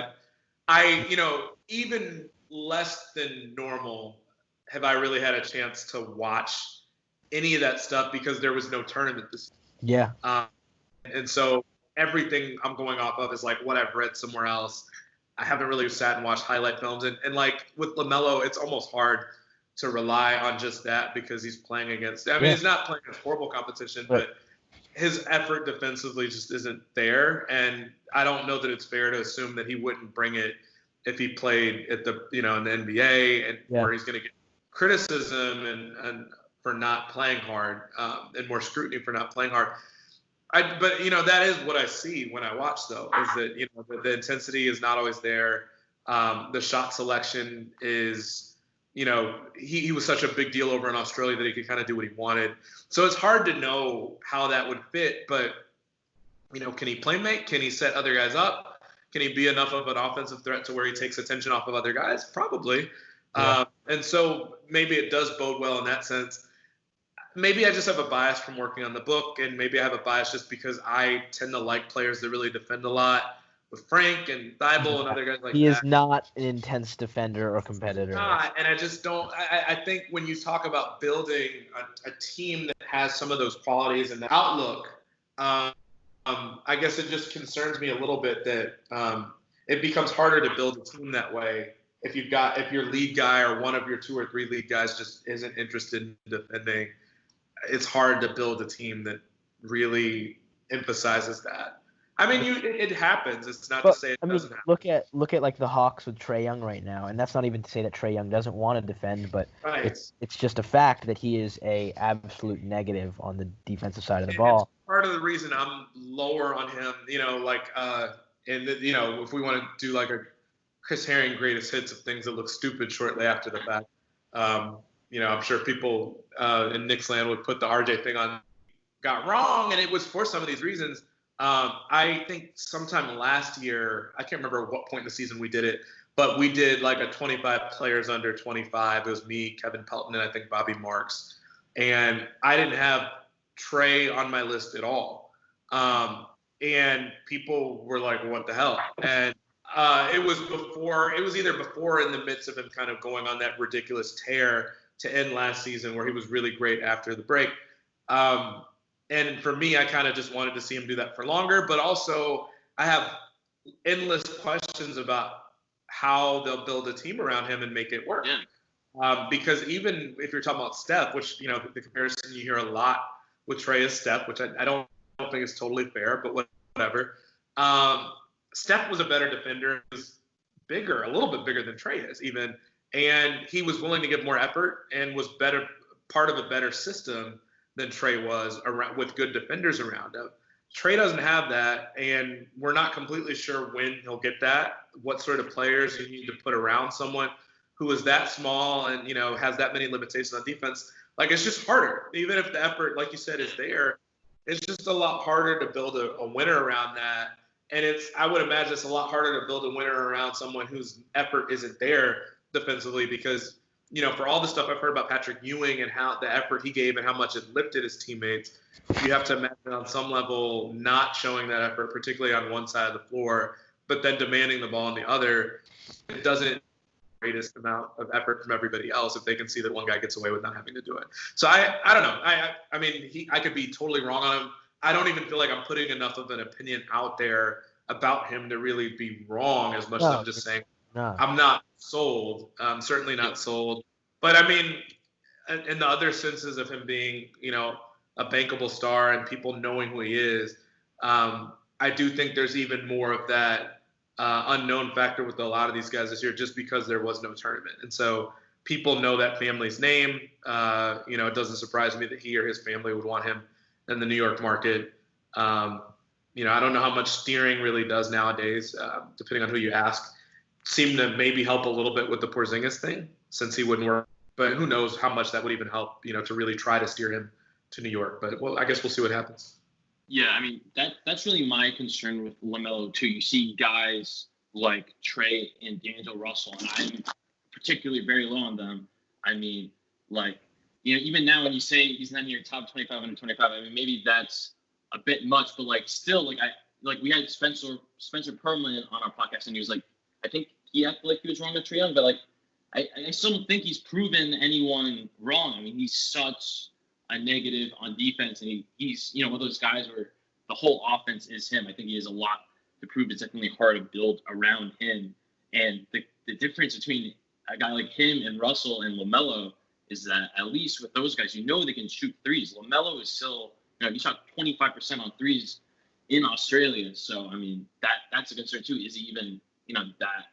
I even less than normal have I really had a chance to watch any of that stuff because there was no tournament this year. Yeah. And so everything I'm going off of is like what I've read somewhere else. I haven't really sat and watched highlight films. And like with LaMelo, it's almost hard to rely on just that because he's playing against – I mean, he's not playing against horrible competition, but his effort defensively just isn't there. And I don't know that it's fair to assume that he wouldn't bring it if he played at the in the NBA and where he's going to get criticism and for not playing hard and more scrutiny for not playing hard. But that is what I see when I watch, though, is that the intensity is not always there. The shot selection is, he was such a big deal over in Australia that he could kind of do what he wanted. So it's hard to know how that would fit. But can he play make? Can he set other guys up? Can he be enough of an offensive threat to where he takes attention off of other guys? Probably. Yeah. And so maybe it does bode well in that sense. Maybe I just have a bias from working on the book, and maybe I have a bias just because I tend to like players that really defend a lot with Frank and Thibault and other guys like that. He is not an intense defender or competitor. And I just don't – I think when you talk about building a team that has some of those qualities and the outlook, I guess it just concerns me a little bit that it becomes harder to build a team that way if your lead guy or one of your 2 or 3 lead guys just isn't interested in defending. It's hard to build a team that really emphasizes that. I mean, it happens. It's not to say it doesn't happen. Look at like the Hawks with Trae Young right now, and that's not even to say that Trae Young doesn't want to defend, but it's just a fact that he is a absolute negative on the defensive side of the ball. It's part of the reason I'm lower on him. If we want to do like a Chris Herring greatest hits of things that look stupid shortly after the fact. I'm sure people in Knicks land would put the RJ thing on got wrong, and it was for some of these reasons. I think sometime last year, I can't remember what point in the season we did it, but we did like a 25 players under 25. It was me, Kevin Pelton, and I think Bobby Marks. And I didn't have Trae on my list at all. And people were like, what the hell? And it was either before or in the midst of him kind of going on that ridiculous tear to end last season where he was really great after the break. And for me, I kind of just wanted to see him do that for longer. But also, I have endless questions about how they'll build a team around him and make it work. Yeah. Because even if you're talking about Steph, which, the comparison you hear a lot with Trae is Steph, which I don't think is totally fair, but whatever. Steph was a better defender. He was bigger, a little bit bigger than Trae is even. And he was willing to give more effort and was part of a better system than Trae was with good defenders around him. Trae doesn't have that, and we're not completely sure when he'll get that, what sort of players you need to put around someone who is that small and, has that many limitations on defense. Like, it's just harder. Even if the effort, like you said, is there, it's just a lot harder to build a winner around that. And I would imagine it's a lot harder to build a winner around someone whose effort isn't there defensively because, for all the stuff I've heard about Patrick Ewing and how the effort he gave and how much it lifted his teammates, you have to imagine on some level not showing that effort, particularly on one side of the floor, but then demanding the ball on the other. It doesn't greatest amount of effort from everybody else if they can see that one guy gets away with not having to do it. So I don't know. I mean, I could be totally wrong on him. I don't even feel like I'm putting enough of an opinion out there about him to really be wrong as much as I'm just saying I'm not sold. I'm certainly not sold. But I mean, in the other senses of him being, a bankable star and people knowing who he is, I do think there's even more of that unknown factor with a lot of these guys this year just because there was no tournament. And so people know that family's name. It doesn't surprise me that he or his family would want him in the New York market. I don't know how much steering really does nowadays, depending on who you ask. Seemed to maybe help a little bit with the Porzingis thing since he wouldn't work. But who knows how much that would even help, to really try to steer him to New York. But, I guess we'll see what happens. Yeah, I mean, that's really my concern with LaMelo, too. You see guys like Trey and D'Angelo Russell, and I'm particularly very low on them. I mean, even now when you say he's not in your top 25 under 25, I mean, maybe that's a bit much, but, still, we had Spencer Perlman on our podcast, and he was like, I think he acted like he was wrong with Trae Young, but, I still don't think he's proven anyone wrong. I mean, he's such a negative on defense, and he's one of those guys where the whole offense is him. I think he has a lot to prove. It's definitely hard to build around him. And the difference between a guy like him and Russell and LaMelo is that at least with those guys, they can shoot threes. LaMelo is still, he shot 25% on threes in Australia. So, I mean, that's a concern too. Is he even, that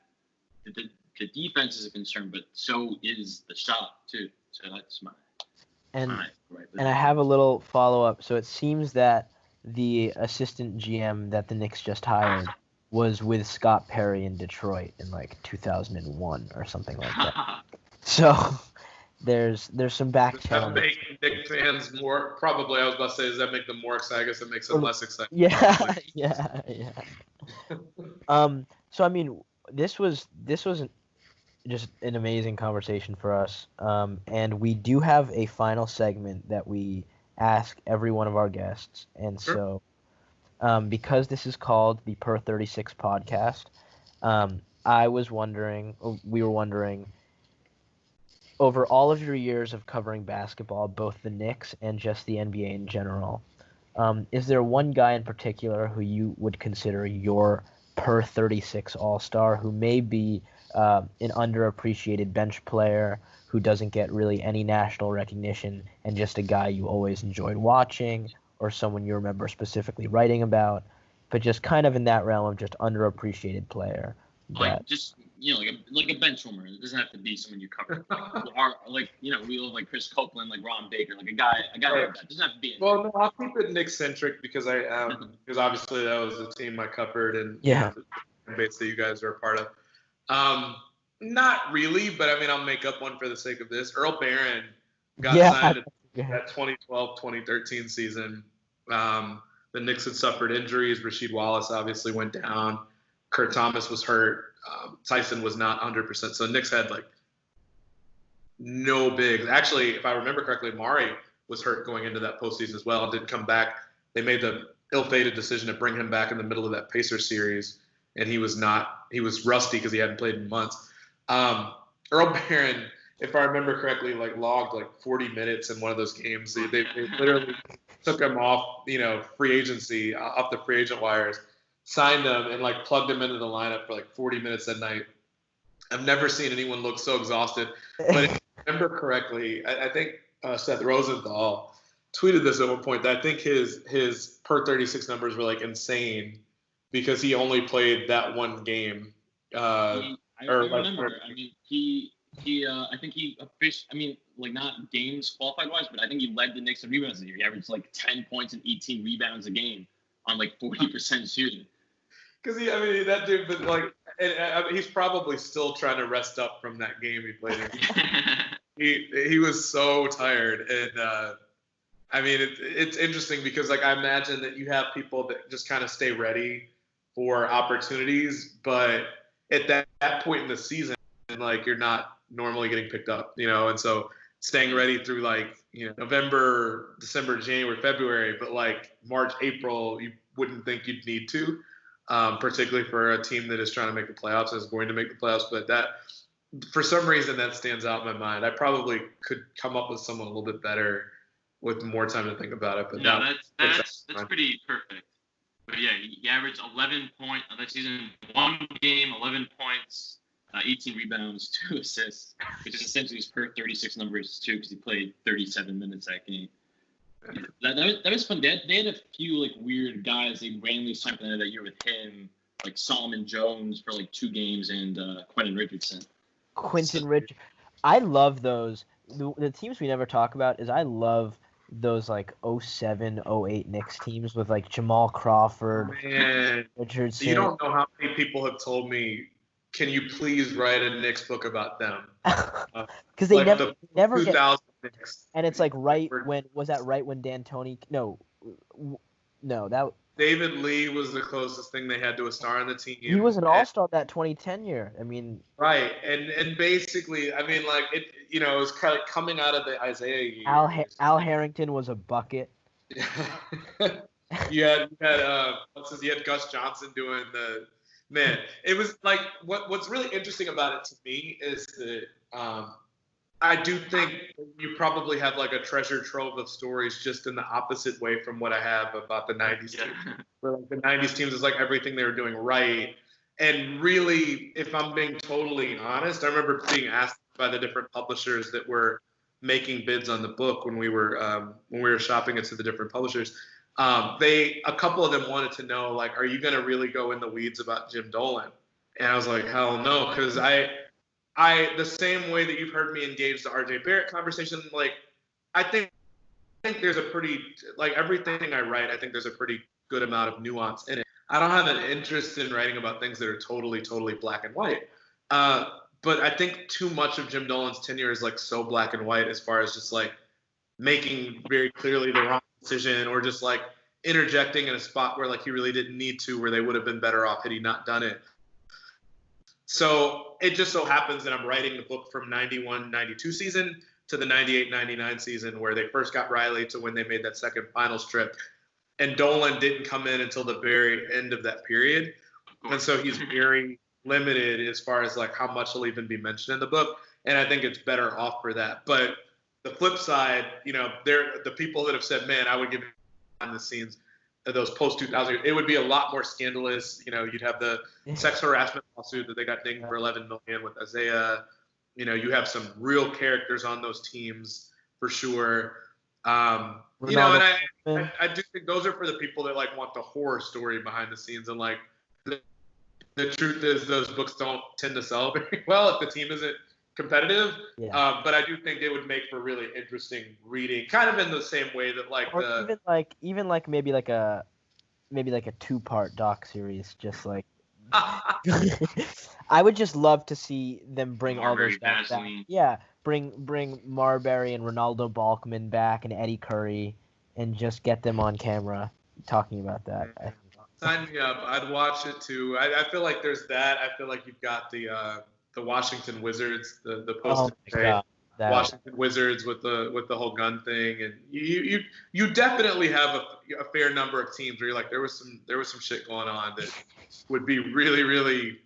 the defense is a concern, but so is the shot too. So that's my. And I have a little follow-up. So it seems that the assistant GM that the Knicks just hired was with Scott Perry in Detroit in 2001 or something like that. So there's some back channel. Does that make Knicks fans more? Probably, I was about to say, does that make them more excited? I guess it makes them less excited. Yeah. So I mean, this was just an amazing conversation for us. And we do have a final segment that we ask every one of our guests. And so because this is called the Per 36 podcast, we were wondering, over all of your years of covering basketball, both the Knicks and just the NBA in general, is there one guy in particular who you would consider your Per 36 all-star who may be an underappreciated bench player who doesn't get really any national recognition and just a guy you always enjoyed watching or someone you remember specifically writing about, but just kind of in that realm of just underappreciated player? Like a bench warmer. It doesn't have to be someone you cover. We love like Chris Copeland, like Ron Baker, like a guy like that. It doesn't have to be. Well, no, I'll keep it Knicks-centric because because obviously that was the team I covered and the base that you guys are a part of. Not really, but I mean I'll make up one for the sake of this. Earl Barron got signed that 2012-2013 season. The Knicks had suffered injuries. Rasheed Wallace obviously went down. Kurt Thomas was hurt. Tyson was not 100%. So the Knicks had no bigs. Actually, if I remember correctly, Mari was hurt going into that postseason as well and didn't come back. They made the ill-fated decision to bring him back in the middle of that Pacers series, and he was rusty because he hadn't played in months. Earl Barron, if I remember correctly, logged 40 minutes in one of those games. They literally took him off, free agency, off the free agent wires, signed him, and plugged him into the lineup for 40 minutes that night. I've never seen anyone look so exhausted. But if I remember correctly, I think Seth Rosenthal tweeted this at one point that I think his per 36 numbers were insane because he only played that one game. I remember. I mean, I think he officially. I mean, not games qualified wise, but I think he led the Knicks in rebounds this year. He averaged 10 points and 18 rebounds a game on 40% shooting. Because that dude, but he's probably still trying to rest up from that game he played in. He was so tired, and I mean, it's interesting because like I imagine that you have people that just kind of stay ready for opportunities, but at that point in the season, like you're not normally getting picked up, and so staying ready through like November, December, January, February, but like March, April, you wouldn't think you'd need to, particularly for a team that is trying to make the playoffs and is going to make the playoffs. But that, for some reason, that stands out in my mind. I probably could come up with someone a little bit better with more time to think about it. But no, that's pretty perfect. But yeah, he averaged 11 points that season, one game, 11 points, 18 rebounds, 2 assists, which is essentially his per 36 numbers too, because he played 37 minutes that game. That was fun. They had a few like weird guys they randomly signed that year with him, like Solomon Jones for like 2 games and Quentin Richardson. I love those. The teams we never talk about is I love those like 07, 08 Knicks teams with like Jamal Crawford, Richardson. You don't know how many people have told me, can you please write a Knicks book about them? Because they like never get. Knicks. And it's like right when D'Antoni? No, that. David Lee was the closest thing they had to a star on the team. He was an all-star that 2010 year. I mean. Right, and basically, I mean, like it was kind of coming out of the Isaiah year. Al Harrington was a bucket. you had Gus Johnson doing the man. It was like what's really interesting about it to me is that I do think you probably have like a treasure trove of stories just in the opposite way from what I have about the 90s teams. Where like the 90s teams is like everything they were doing right. And really, if I'm being totally honest, I remember being asked by the different publishers that were making bids on the book when we were shopping it to the different publishers. A couple of them wanted to know, like, are you going to really go in the weeds about Jim Dolan? And I was like, hell no, because I the same way that you've heard me engage the RJ Barrett conversation, like, I think there's a pretty, like, everything I write, I think there's a pretty good amount of nuance in it. I don't have an interest in writing about things that are totally, totally black and white. But I think too much of Jim Dolan's tenure is, like, so black and white as far as just, like, making very clearly the wrong decision or just, like, interjecting in a spot where, like, he really didn't need to, where they would have been better off had he not done it. So it just so happens that I'm writing the book from 91-92 season to the 98-99 season where they first got Riley to when they made that second finals trip. And Dolan didn't come in until the very end of that period. And so he's very limited as far as like how much will even be mentioned in the book. And I think it's better off for that. But the flip side, they're the people that have said, man, I would give behind the scenes of those post-2000, it would be a lot more scandalous. You'd have the sex harassment lawsuit that they got dinged for $11 million with Isaiah. You have some real characters on those teams for sure. And I do think those are for the people that like want the horror story behind the scenes. And like the truth is those books don't tend to sell very well if the team isn't competitive. Yeah. But I do think it would make for really interesting reading, kind of in the same way that like even maybe like a 2-part doc series, just like I would just love to see them bring all those guys back. Yeah, bring Marbury and Ronaldo Balkman back and Eddie Curry, and just get them on camera talking about that. Sign me up. I'd watch it too. I feel like there's that. I feel like you've got the Washington Wizards, the post Washington Wizards with the whole gun thing, and you definitely have a fair number of teams where you're like there was some shit going on that would be really, really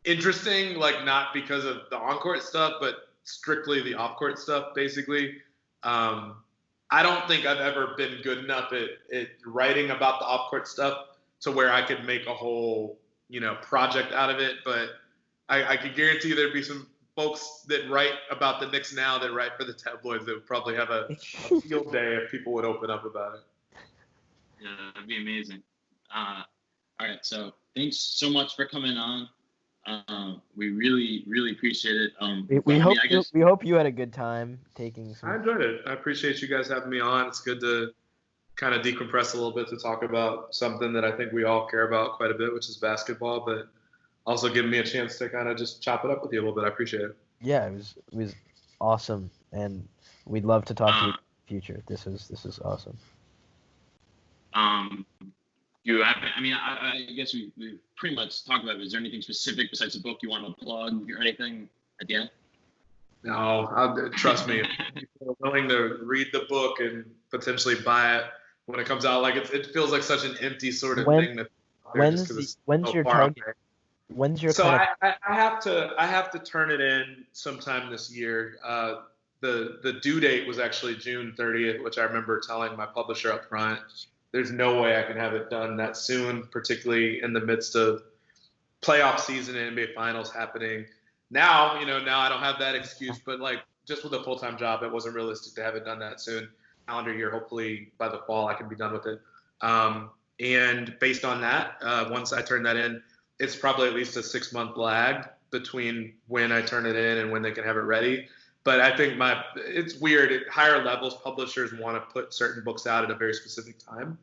interesting, like not because of the on-court stuff, but strictly the off-court stuff, basically. I don't think I've ever been good enough at writing about the off-court stuff to where I could make a whole project out of it, but I could guarantee there'd be some folks that write about the Knicks now that write for the tabloids that would probably have a field day if people would open up about it. Yeah, that'd be amazing. All right, so thanks so much for coming on. We really, really appreciate it. We hope you had a good time taking some. I enjoyed it. I appreciate you guys having me on. It's good to kind of decompress a little bit to talk about something that I think we all care about quite a bit, which is basketball, but also giving me a chance to kind of just chop it up with you a little bit. I appreciate it. Yeah, it was awesome, and we'd love to talk to you future. This is awesome. You have, I mean, I guess we pretty much talked about it. Is there anything specific besides the book you want to plug or anything at the end? No, trust me. If people are willing to read the book and potentially buy it when it comes out, like it feels like such an empty sort of thing. When's your target? Away. When's your so I have to turn it in sometime this year. The due date was actually June 30th, which I remember telling my publisher up front. There's no way I can have it done that soon, particularly in the midst of playoff season and NBA finals happening. Now I don't have that excuse, but like just with a full-time job, it wasn't realistic to have it done that soon. Calendar year, hopefully by the fall I can be done with it. And based on that, once I turn that in, it's probably at least a 6-month lag between when I turn it in and when they can have it ready. But I think it's weird. At higher levels, publishers want to put certain books out at a very specific time.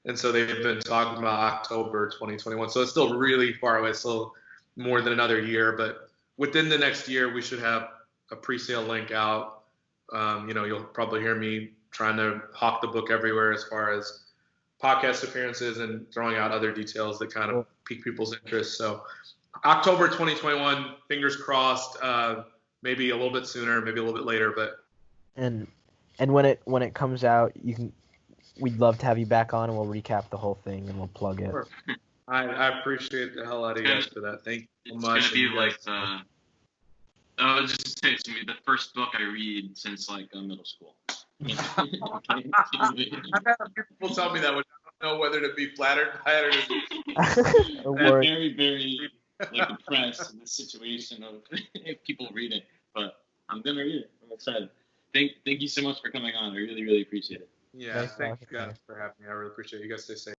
And so they've been talking about October 2021. So it's still really far away, still more than another year. But within the next year, we should have a pre-sale link out. You'll probably hear me trying to hawk the book everywhere as far as podcast appearances and throwing out other details that kind of pique people's interest. So October 2021, fingers crossed. Maybe a little bit sooner, maybe a little bit later, but. And when it comes out, we'd love to have you back on, and we'll recap the whole thing and we'll plug it. Sure. I appreciate the hell out of you guys for that. Thank you so much. It's gonna be like just to say, it's gonna be the first book I read since like middle school. I've had people tell me that, which I don't know whether to be flattered by it or I'm very, very like impressed in the situation of if people read it, but I'm gonna read it. I'm excited. Thank you so much for coming on. I really, really appreciate it. Yeah, thanks guys for having me. I really appreciate it. You guys stay safe.